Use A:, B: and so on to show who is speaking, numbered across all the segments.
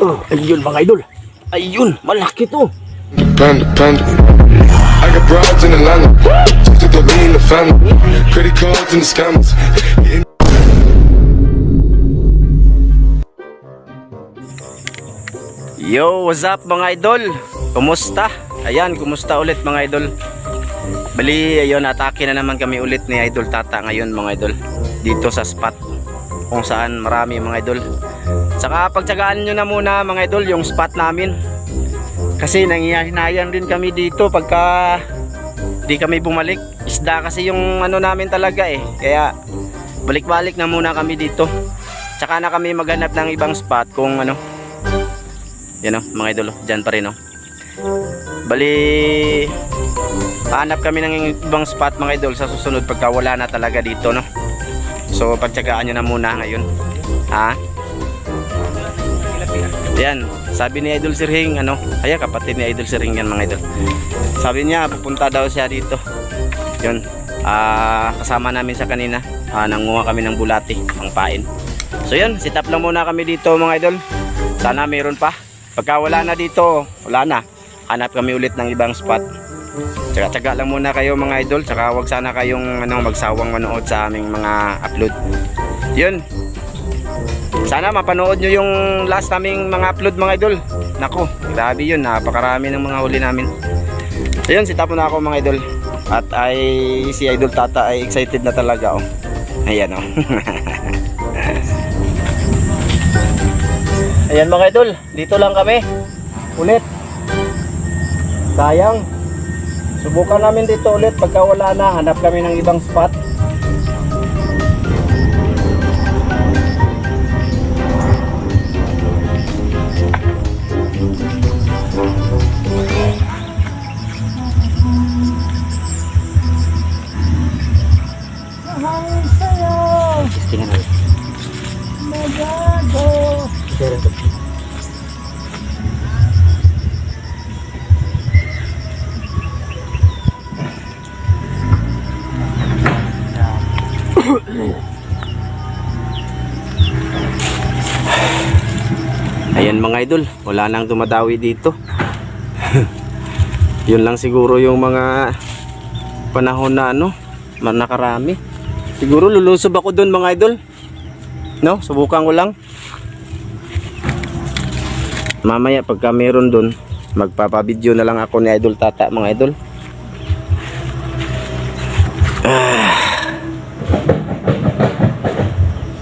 A: Ayun mga idol. Ayun, malaki to.
B: Panda. I got broads in Atlanta. Just to lean the family. Credit cards and the scammers.
A: Yo, what's up mga idol? Kumusta? Ayan, kumusta ulit mga idol? Bali, ayun, atake na naman kami ulit ni Idol Tata ngayon mga idol. Dito sa spot kung saan marami mga idol. Saka pagtsagaan nyo na muna mga idol yung spot namin. Kasi nanghihinayan din kami dito pagka di kami bumalik. Isda kasi yung ano namin talaga eh. Kaya balik-balik na muna kami dito. Tsaka na kami maghanap ng ibang spot kung ano. Yan o mga idol, dyan pa rin o. Bali, hanap kami ng ibang spot mga idol sa susunod pagka wala na talaga dito no. So pagtsagaan nyo na muna ngayon. Ha? Yan, sabi ni Idol Sirhing ano, kaya kapatid ni Idol Sirhing yan mga idol. Sabi niya pupunta daw siya dito. Yun, kasama namin sa kanina. Nanguha kami ng bulati, pang pain. So yun, sit up lang muna kami dito mga idol. Sana mayroon pa. Pagka wala na dito, wala na. Hanap kami ulit ng ibang spot. Tsaga-tsaga lang muna kayo mga idol. Tsaka wag sana kayong magsawang manood sa aming mga upload. Yun. Sana mapanood nyo yung last naming mga upload mga idol. Nako, grabe yun. Napakarami ng mga huli namin. So yun, sita po na ako mga idol. At si Idol Tata ay excited na talaga oh. Ayan oh. Ayan mga idol, dito lang kami ulit. Sayang. Subukan namin dito ulit pagka wala na, hanap kami ng ibang spot. Ayan mga idol, wala nang dumadawi dito. Yun lang siguro yung mga panahon na ano, nakarami. Siguro lulusob ako dun mga idol. No, subukan ko lang. Mamaya pagka meron dun, magpapabideo na lang ako ni Idol Tata mga idol.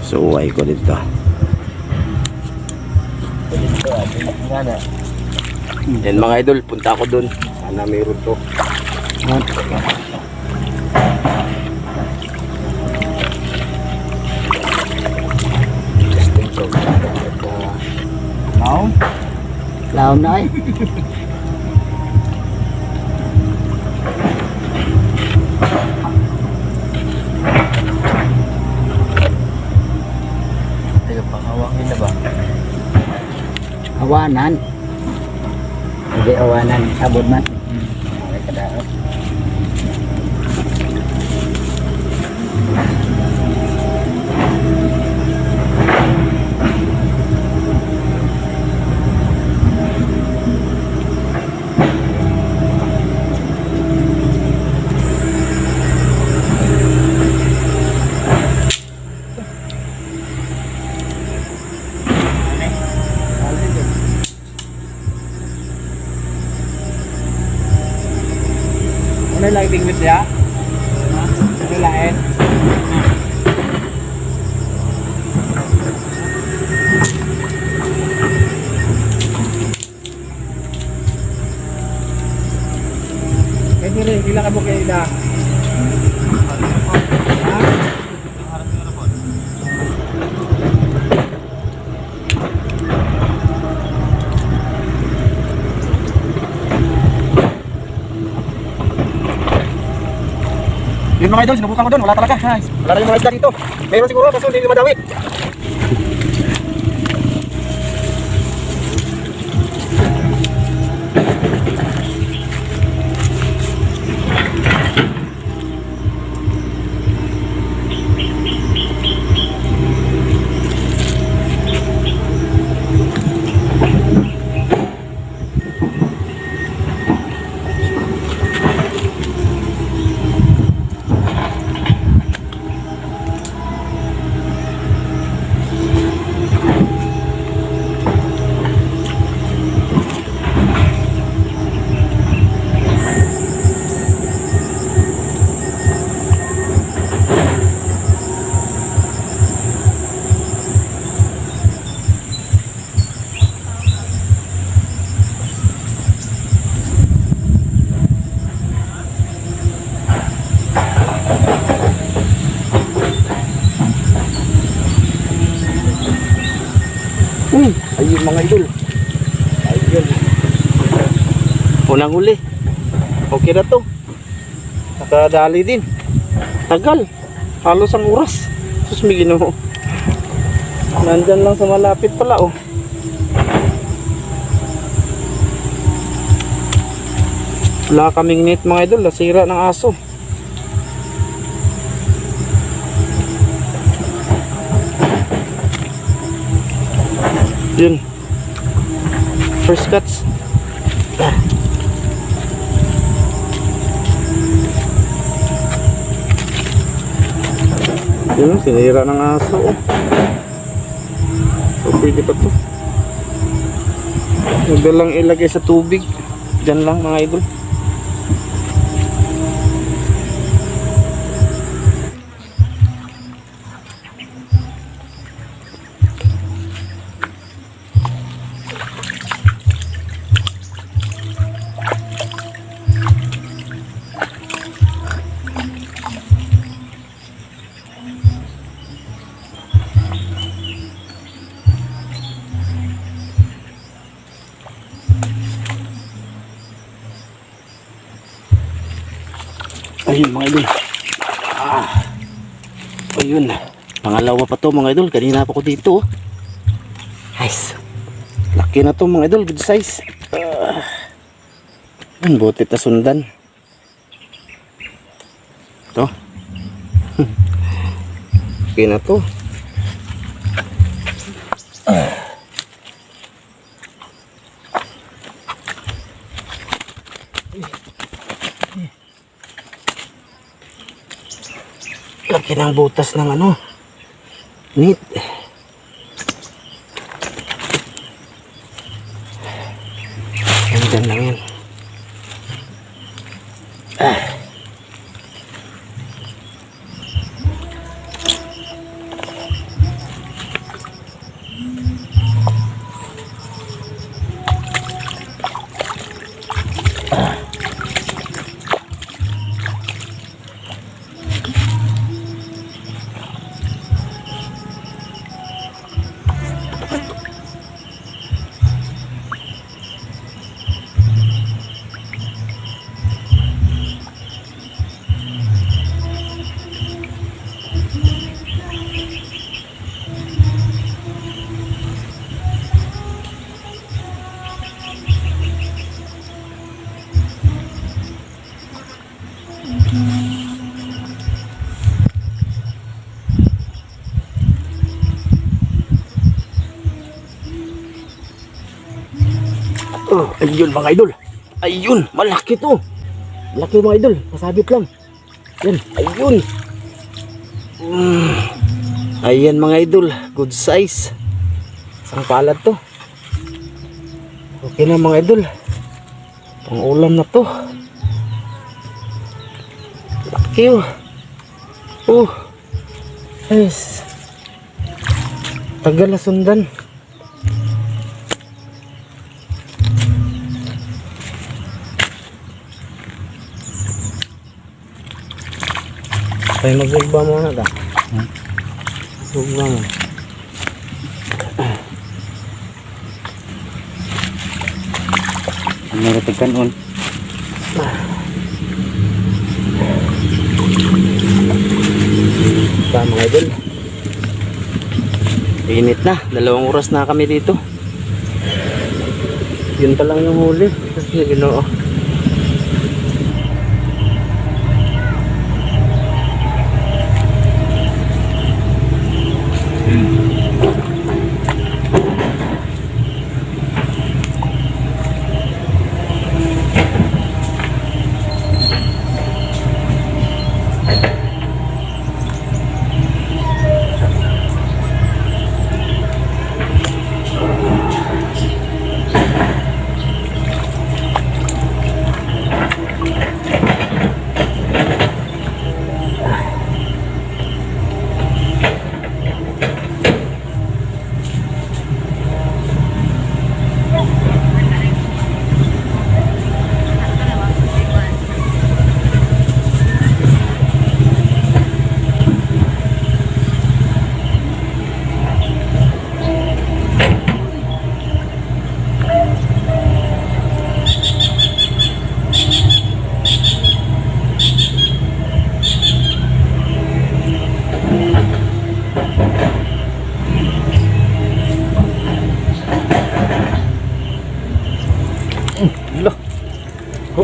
A: Suway ko dito. Yan mga idol, punta ako dun. Sana mayroon to.
C: Laom na ay.
A: Teka, pangawangin na ba?
C: Awanan. Hindi awanan, sabod man. Ay kadao.
A: Ano lang tingwit ya? Ano lain? Pwede rin, ilang ka mo kayo na? Yun mga idol, sinubukan ko doon, wala talaga. Wala rin mga isda dito. Mayroon siguro, kaso hindi madawi. Ayun mga idol. Ayun. Unang huli. Okay na to. Nakadali din. Tagal. Halos ang oras. Sus, may Ginoo. Nandyan lang sa malapit pala oh. Wala kaming net mga idol. Nasira ng aso. Yun. First cuts. Yun, sinira ng aso oh. So pwede pa to. Huwag lang ilagay sa tubig. Diyan lang mga idol. Ayun mga idol. Ayun. Pangalawa pa to mga idol. Kanina pa ko dito. Nice. Laki na to mga idol. Good size. Butit na sundan. To. Laki na to. Laki ng butas ng ano. Neat. Nandyan lang yan. Oh, ayun mga idol. Ayun, malaki to. Malaki mga idol, masabit lang. Yan, ayun. Ayan mga idol, good size. Isang palad to. Okay na mga idol. Pang ulam na to. Laki oh. Oh. Yes. Tagal na sundan. Tayo magbugba mo na ta. Bugba mo. Ang narating kanon. Mga idol. Init na. 2 oras na kami dito. Yun pa lang yung huli. Kasi Ginoo.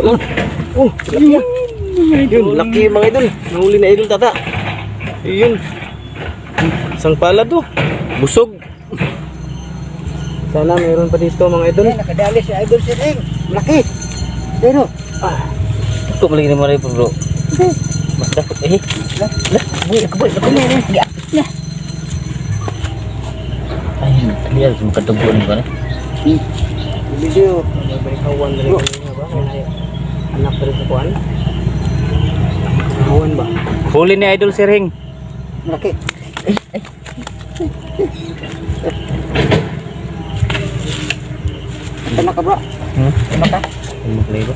A: Oh, yun. Yun, laki mga idol. Nahuli na idol tata. Yun. Isang palad to. Busog. Sana mayroon pa dito mga idol.
C: Nakadali si Idol Sir Ring. Laki. Pero,
D: Ito balik naman rin po bro. Mas dapat eh.
C: boy, ya.
D: Ay, biar cuma ketemuan kan.
A: Video. Berikawan dari kanina ba? Anak dari kuan. Kawan ba?
D: Huli ni Idol Sering.
C: Laki. Tama ka, bro. Tama ka.
D: Balik bro.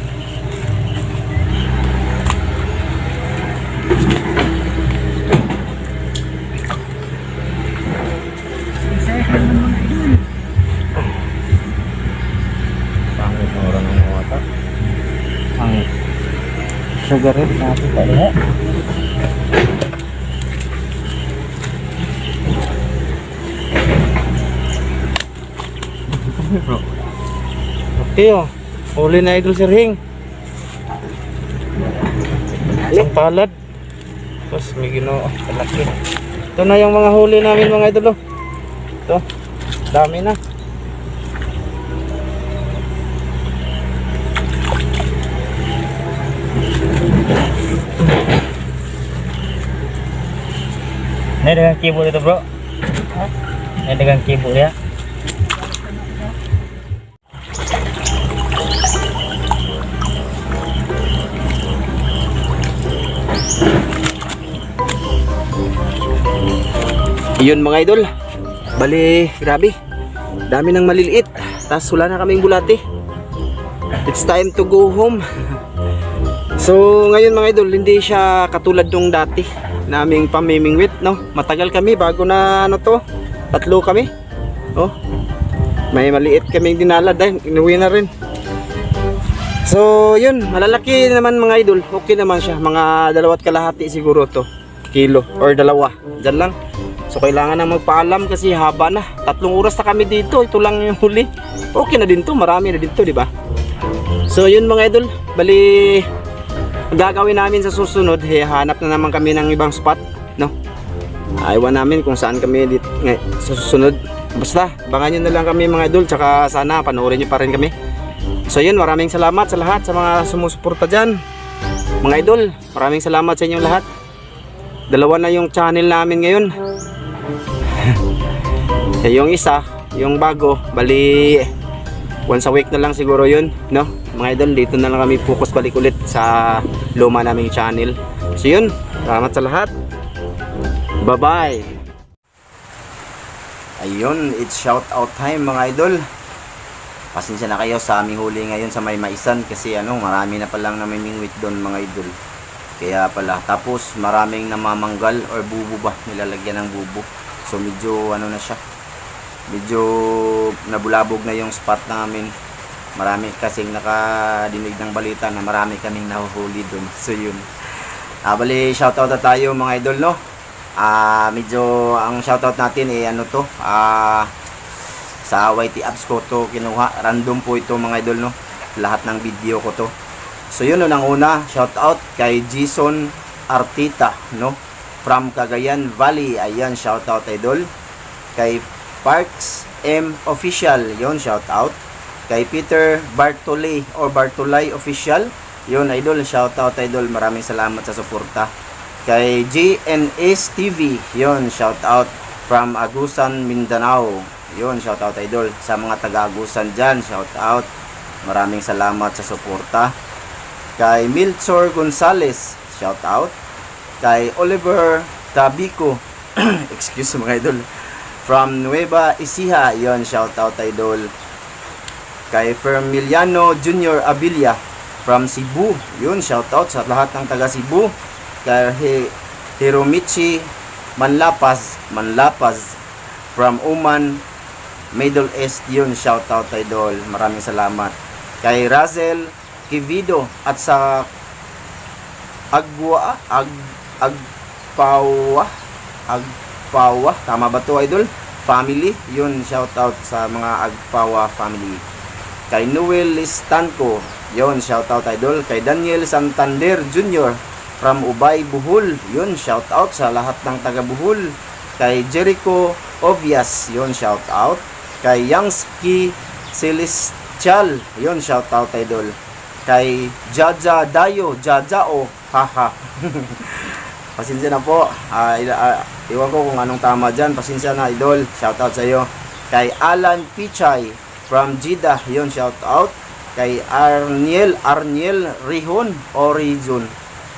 D: Pangit ng orang ng mata.
C: Ang sugar rin natin tadi.
A: Okay oh. Huli na idol Sir Hing. Isang palad. Tapos may ginoo. Kalaki. Ito na yung mga huli namin mga idol oh. Ito. Dami na.
D: Ini dengan keyboard itu bro. Ini dengan keyboard ya.
A: Yun mga idol. Bali, grabe. Dami ng maliliit. Tapos wala na kaming bulati. It's time to go home. So ngayon mga idol, hindi siya katulad nung dati naming pamimingwit, no? Matagal kami bago na ano to. 3 kami. Oh. May maliit kaming dinala dahil inuwi na rin. So yun, malalaki naman mga idol. Okay naman siya. Mga 2.5 siguro to. Kilo or 2. Diyan lang. So kailangan na magpaalam kasi haba na. 3 oras na kami dito. Ito lang yung huli. Okay na din to. Marami na dito, di ba? So yun mga idol. Bali gagawin namin sa susunod, hanap na naman kami ng ibang spot, no? Aywan namin kung saan kami dito sa susunod. Basta abangan nyo na lang kami mga idol. Tsaka sana panoorin nyo pa rin kami. So yun, maraming salamat sa lahat sa mga sumusuporta dyan mga idol. Maraming salamat sa inyong lahat. 2 na yung channel namin ngayon. Yung isa, yung bago, bali once a week na lang siguro yun, no? Mga idol, dito na lang kami focus balik ulit sa luma naming channel. So yun, salamat sa lahat. Bye bye. Ayun, it's shout out time mga idol. Pasensya na kayo sa aming huli ngayon sa May Maisan kasi marami na palang namimingwit doon mga idol. Kaya pala, tapos maraming namamanggal or bubo ba, nilalagyan ng bubo. So medyo na siya, medyo nabulabog na yung spot namin. Marami kasing nakadinig ng balita na marami kaming nahuhuli doon. So yun, bali shoutout na tayo mga idol, no? Medyo ang shoutout natin sa YT apps ko to kinuha, random po ito mga idol, no? Lahat ng video ko to. So yun, unang una, shoutout kay Jason Artita, no? From Cagayan Valley. Ayan, shoutout idol. Kay Parks M Official, yun, shoutout. Kay Peter Bartolay or Bartolay Official, yun idol, shoutout idol. Maraming salamat sa suporta. Kay GNS TV, yun, shoutout. From Agusan, Mindanao, yun, shoutout idol. Sa mga taga-Agusan dyan, shoutout. Maraming salamat sa suporta. Kay Milchor Gonzales, shoutout. Kay Oliver Tabico, excuse mga idol, from Nueva Ecija, yon, shoutout idol. Kay Fermiliano Junior Abilia from Cebu, yun, shoutout sa lahat ng taga Cebu. Kay Hiromichi Manlapas from Oman, Middle East, yun, shoutout idol. Maraming salamat. Kay Razel Kivido at sa Agpawa, tama ba to idol? Family, yun, shoutout sa mga Agpawa family. Kay Noel Listanco Yun, shout out idol. Kay Daniel Santander Jr. from Ubay, Bohol. Yun, shout out sa lahat ng taga Bohol. Kay Jericho Ovias. Yun, shout out. Kay Yangski Celestial. Yun, shout out idol. Kay Jaja Dayo, Jajao. Haha. Pasensya na po. Iwan ko kung anong tama dyan. Pasensya na idol. Shout out sa iyo. Kay Alan Pichay from Jeddah. Yun, shout out. Kay Arniel Rihon Horizon.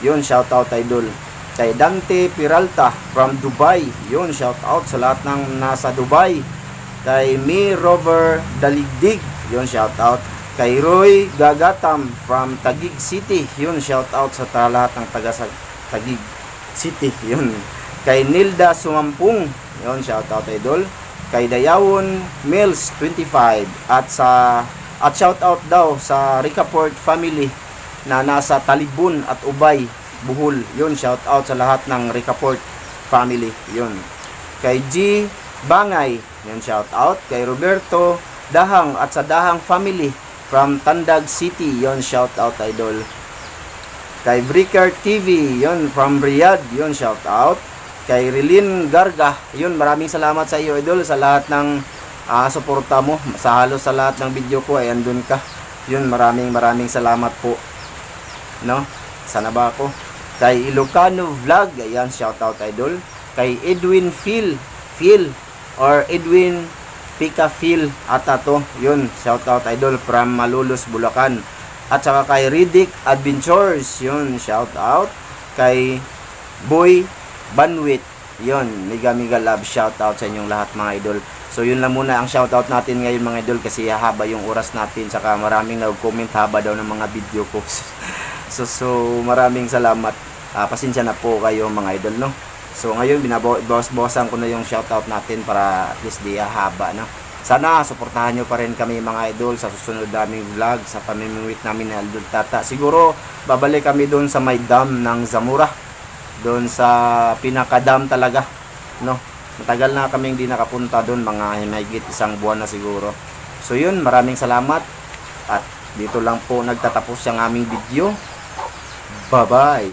A: Yun, shout out idol. Kay Dante Peralta from Dubai. Yun, shout out sa lahat ng nasa Dubai. Kay Mi Rover Daligdig. Yun, shout out. Kay Roy Gagatam from Taguig City. Yun, shout out sa lahat ng taga sa Taguig City. Yun. Kay Nilda Sumampung. Yun, shout out idol. Kay Dayawon Mills 25 at shout out daw sa Ricaport family na nasa Talibon at Ubay, Bohol. Yun, shout out sa lahat ng Ricaport family. Yun. Kay G Bangay, yun, shout out. Kay Roberto Dahang at sa Dahang family from Tandag City, yun, shout out idol. Kay Breaker TV, yun, from Riyadh, yun, shout out. Kay Rilin Garga, yun, maraming salamat sa iyo idol sa lahat ng suporta mo. Sa halos sa lahat ng video ko ay andun ka. Yun, maraming salamat po. No? Sana ba ako? Kay Ilocano Vlog, ayan, shout out idol. Kay Edwin Phil or Edwin Pika Phil ata to. Yun, shout out idol from Malolos, Bulacan. At saka kay Riddick Adventures, yun, shout out. Kay Boy Banwit, yun, miga love, shout out sa inyong lahat mga idol. So yun lang muna ang shout out natin ngayon mga idol, kasi haba yung oras natin, saka maraming nag-comment haba daw ng mga video ko. so maraming salamat. Pasensya na po kayo mga idol, no. So ngayon binabawas-bawasan ko na yung shout out natin para at least di haba, no. Sana suportahan nyo pa rin kami mga idol sa susunod naming vlog, sa pamimingwit namin ni Aldol Tata. Siguro babalik kami doon sa may dam ng Zamora, doon sa pinaka-dam talaga, no. Matagal na kaming di nakapunta doon, mga himigit 1 buwan na siguro. So yun, maraming salamat. At dito lang po nagtatapos ang aming video. Bye-bye.